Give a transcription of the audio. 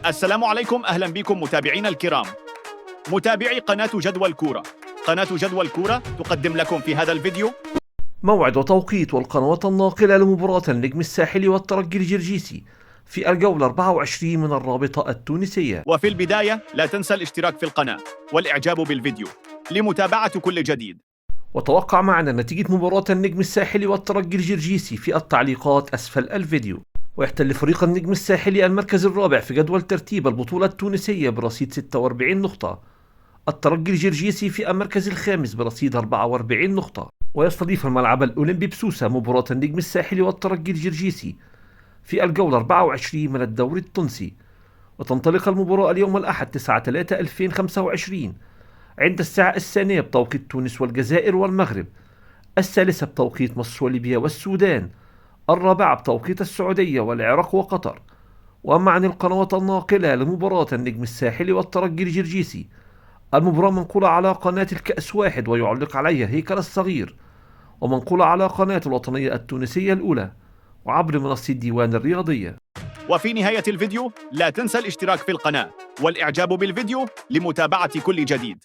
السلام عليكم، أهلا بكم متابعينا الكرام، متابعي قناة جدول كورة. قناة جدول كورة تقدم لكم في هذا الفيديو موعد وتوقيت والقنوات الناقلة لمباراة النجم الساحلي والترجي الجرجيسي في الجولة 24 من الرابطة التونسية. وفي البداية لا تنسى الاشتراك في القناة والإعجاب بالفيديو لمتابعة كل جديد. وتوقع معنا نتيجة مباراة النجم الساحلي والترجي الجرجيسي في التعليقات أسفل الفيديو. ويحتل فريق النجم الساحلي المركز الرابع في جدول ترتيب البطولة التونسية برصيد 46 نقطة. الترجي الجرجيسي في المركز الخامس برصيد 44 نقطة. ويستضيف الملعب الأولمبي بسوسة مباراة النجم الساحلي والترجي الجرجيسي في الجولة 24 من الدوري التونسي. وتنطلق المباراة اليوم الأحد 9/3/2025 عند الساعة 2 بتوقيت تونس والجزائر والمغرب، 3 بتوقيت مصر وليبيا والسودان، 4 بتوقيت السعودية والعراق وقطر. وأما عن القنوات الناقلة لمباراة النجم الساحلي والترجي الجرجيسي، المباراة منقولة على قناة الكأس واحد ويعلق عليها هيكل الصغير، ومنقولة على قناة الوطنية التونسية الأولى وعبر منصة الديوان الرياضية. وفي نهاية الفيديو لا تنسى الاشتراك في القناة والإعجاب بالفيديو لمتابعة كل جديد.